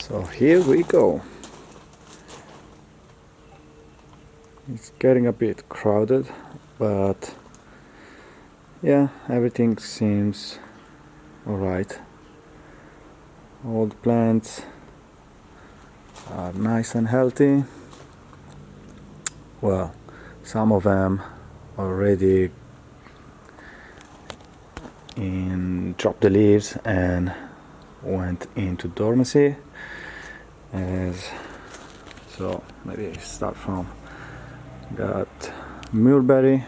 So here we go. It's getting a bit crowded, but yeah, everything seems alright. All the plants are nice and healthy. Well, some of them already dropped the leaves and went into dormancy. So maybe I start from, got mulberry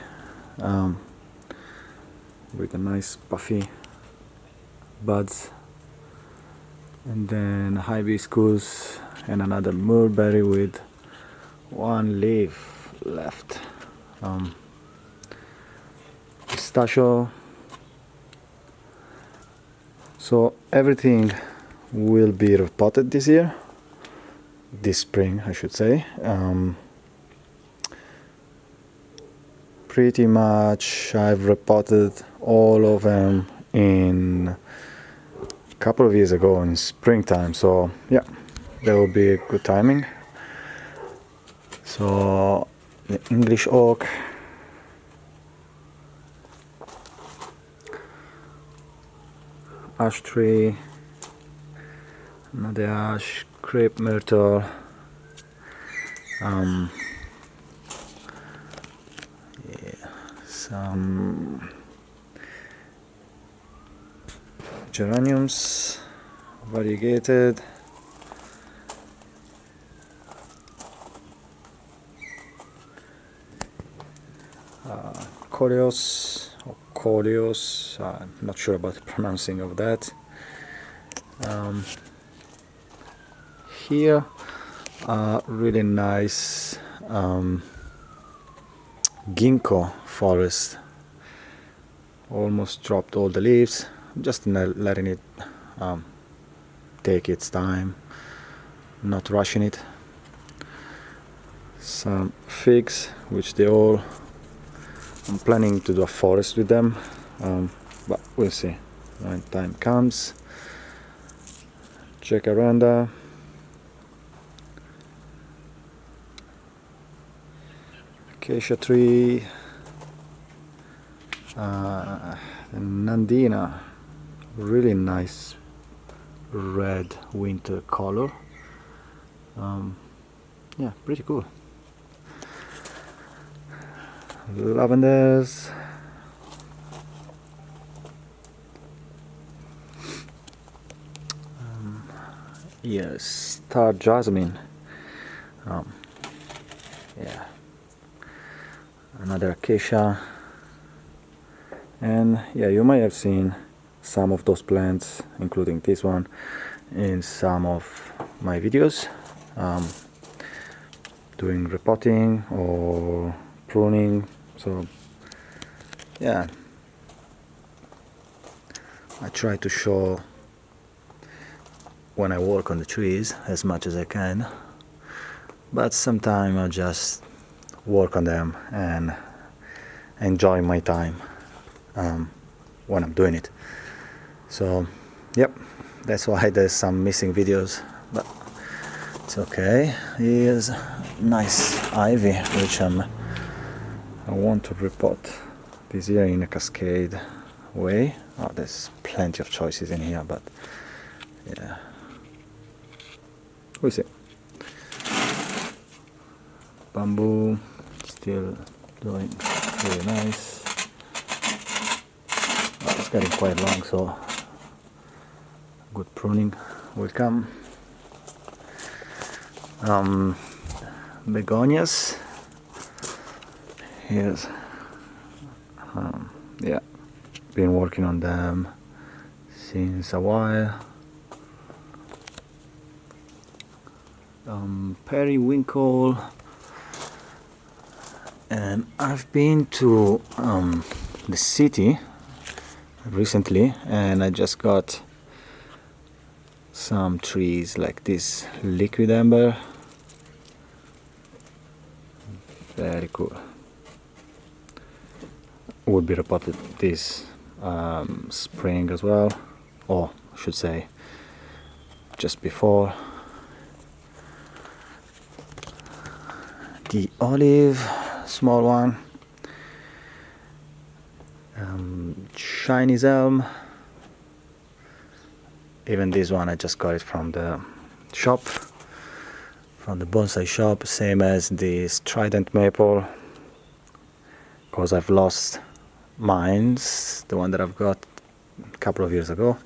with a nice puffy buds, and then hibiscus and another mulberry with one leaf left. Pistachio. So everything will be repotted this spring I should say. Pretty much I've repotted all of them in a couple of years ago in springtime, so yeah, that will be good timing. So the English oak, ash tree, another ash, crepe myrtle, some geraniums, variegated, coleus or coleus, I'm not sure about the pronouncing of that. Here really nice ginkgo forest. Almost dropped all the leaves, just letting it take its time, not rushing it. Some figs, which I'm planning to do a forest with them, but we'll see when time comes. Jacaranda, acacia tree, Nandina, really nice red winter color. Yeah, pretty cool. Lavenders, yes, star jasmine, yeah, another acacia. And yeah, you might have seen some of those plants, including this one, in some of my videos, doing repotting or pruning. So yeah, I try to show when I work on the trees as much as I can, but sometimes I just work on them and enjoy my time when I'm doing it. So yep, that's why there's some missing videos, but it's okay. Here's nice ivy, which I want to repot this year in a cascade way. Oh, there's plenty of choices in here, but yeah, we'll see. Bamboo still doing really nice. Oh, it's getting quite long, so good pruning will come. Begonias. Here's yeah, been working on them since a while. Periwinkle, and I've been to the city recently, and I just got some trees like this liquid amber. Very cool. Would be repotted this spring as well, or I should say just before. the olive, small one, Chinese elm. Even this one I just got it from the shop, from the bonsai shop, same as this trident maple, because I've lost mines, the one that I've got a couple of years ago.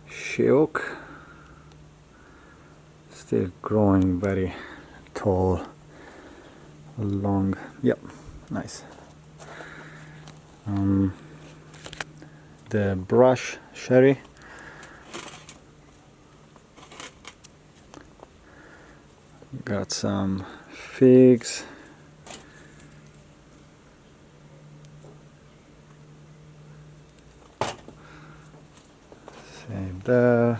She oak, still growing very tall, long. Yep, nice. The brush sherry, got some figs, same there.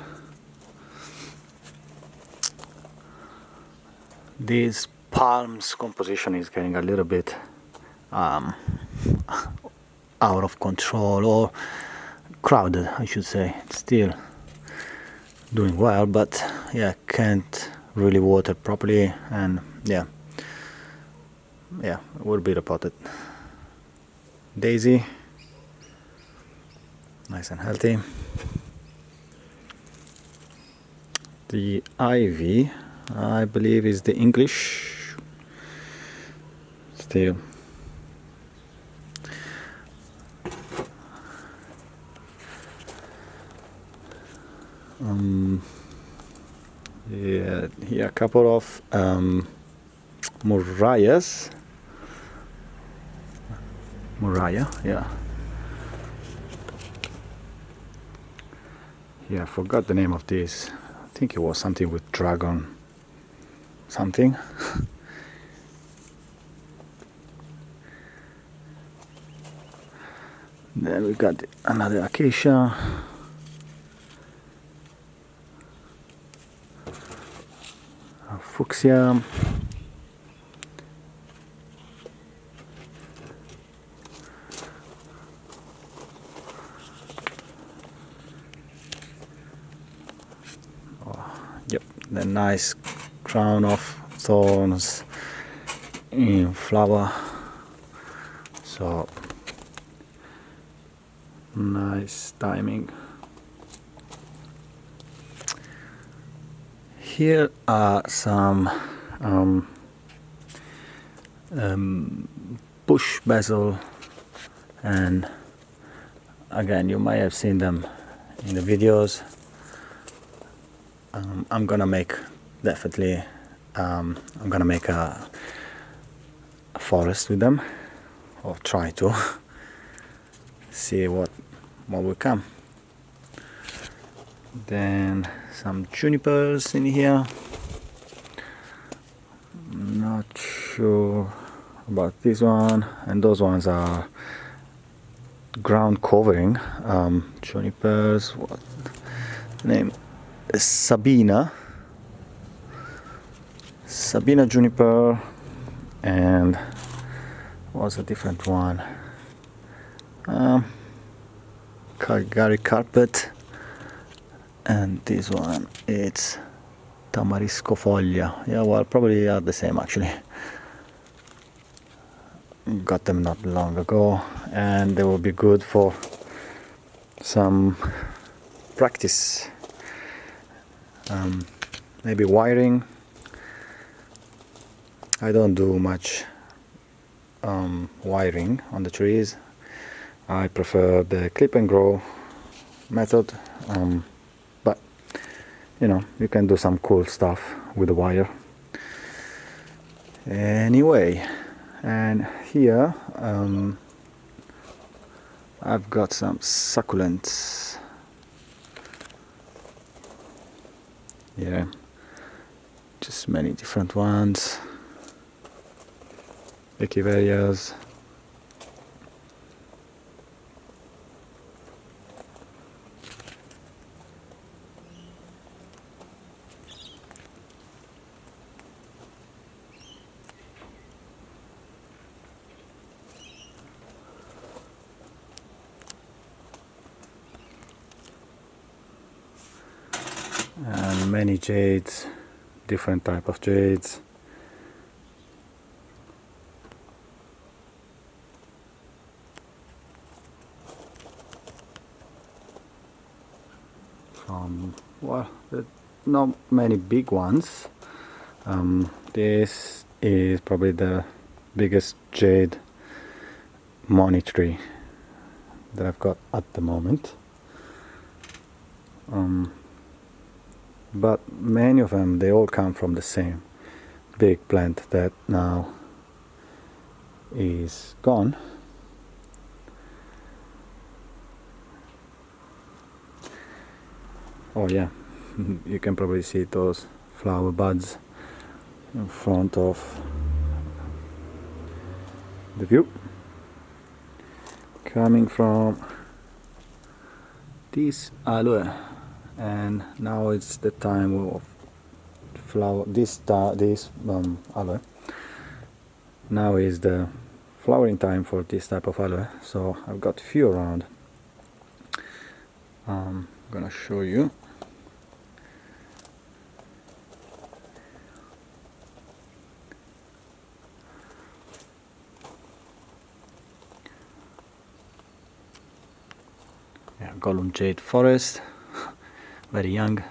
This palms composition is getting a little bit out of control, or crowded I should say. It's still doing well, but yeah, can't really water properly, and yeah, will be repotted. Daisy, nice and healthy. The ivy, I believe, is the English. Still yeah, here a couple of Murrayas. Murraya, yeah. Yeah, I forgot the name of this. I think it was something with dragon something. Then we got another acacia. Fuchsia. Yep, the nice crown of thorns in flower. So nice timing. Here are some bush basil, and again, you might have seen them in the videos. I'm gonna make definitely I'm gonna make a forest with them, or try to see what will come. Then some junipers in here. Not sure about this one, and those ones are ground covering junipers. What the name? Sabina juniper, and what's a different one? Calgary carpet, and this one it's Tamarisco foglia. Yeah, well, probably are the same actually. Got them not long ago, and they will be good for some practice. Maybe wiring. I don't do much wiring on the trees. I prefer the clip and grow method, but you know, you can do some cool stuff with the wire. Anyway, and here I've got some succulents. Yeah, just many different ones. Echiverias. And many jades, different type of jades. Well, not many big ones. This is probably the biggest jade money tree that I've got at the moment. But many of them, they all come from the same big plant that now is gone. Oh yeah, you can probably see those flower buds in front of the view, coming from this aloe. And now it's the time of flower. This aloe. Now is the flowering time for this type of aloe. So I've got few around. I'm gonna show you. Yeah, Gollum Jade Forest. Very young.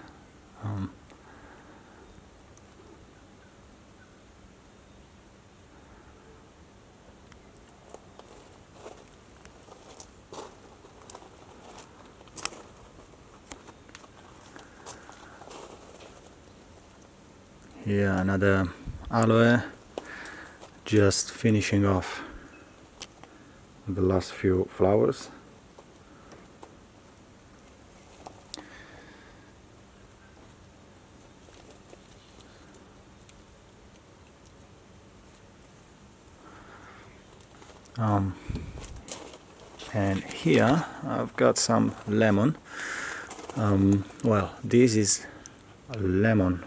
Here another aloe, just finishing off the last few flowers. And here I've got some lemon. Well, this is a lemon,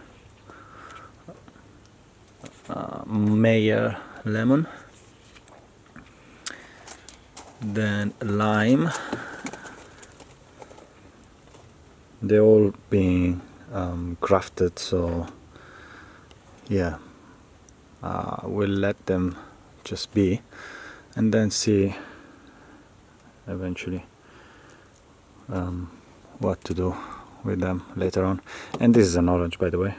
Mayer lemon. Then lime. They're all being grafted, so yeah, we'll let them just be and then see eventually what to do with them later on. And this is an orange, by the way.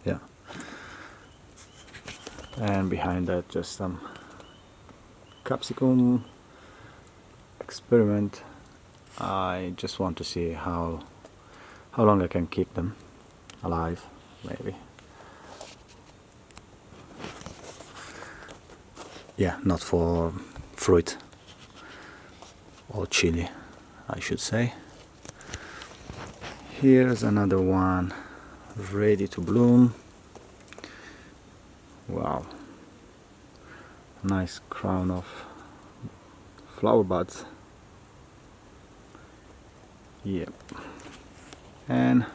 Yeah, and behind that just some capsicum experiment. I just want to see how long I can keep them alive, maybe. Yeah, not for fruit or chili, I should say. Here's another one ready to bloom. Wow, nice crown of flower buds. Yep. And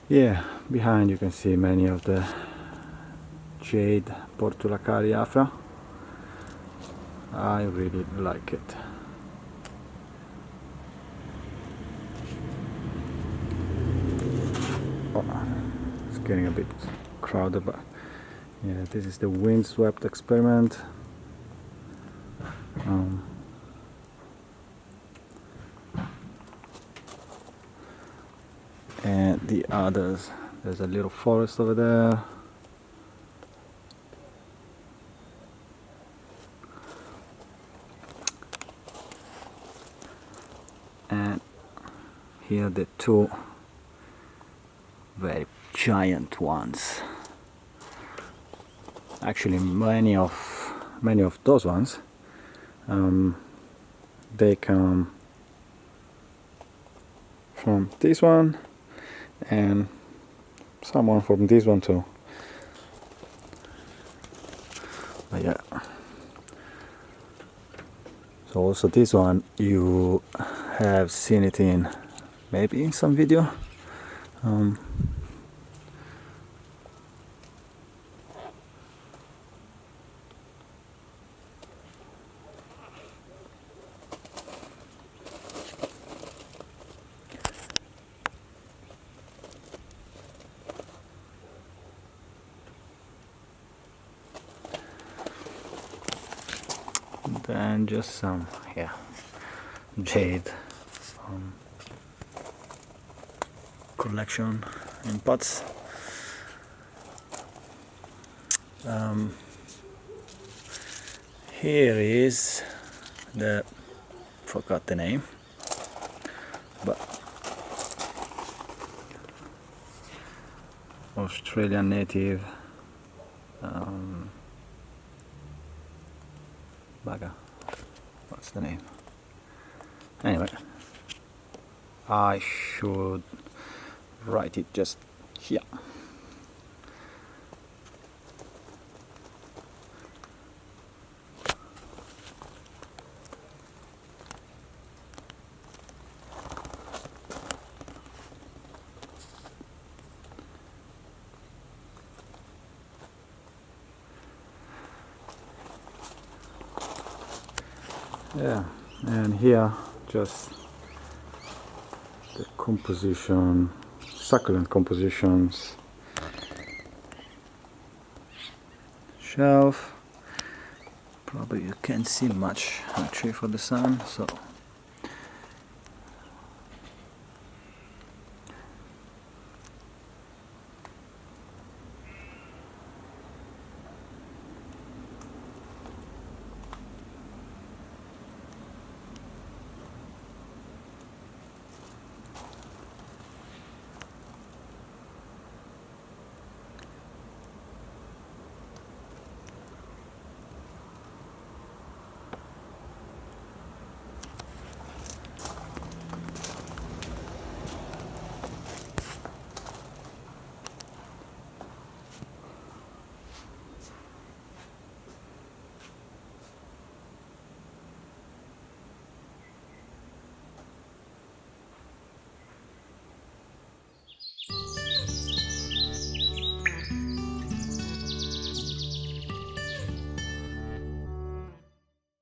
yeah, behind you can see many of the jade Portulacari afra. I really like it. Oh, it's getting a bit crowded, but yeah, this is the windswept experiment. And the others, there's a little forest over there. And here the two very giant ones. Actually, many of those ones, they come from this one and someone from this one too. But yeah, so also this one you have seen it in maybe in some video. Then just some, jade collection in pots. Here is forgot the name, but Australian native bugger. What's the name? Anyway, I should write it just here. Yeah, and here just the composition, succulent compositions, shelf. Probably you can't see much actually for the sun, so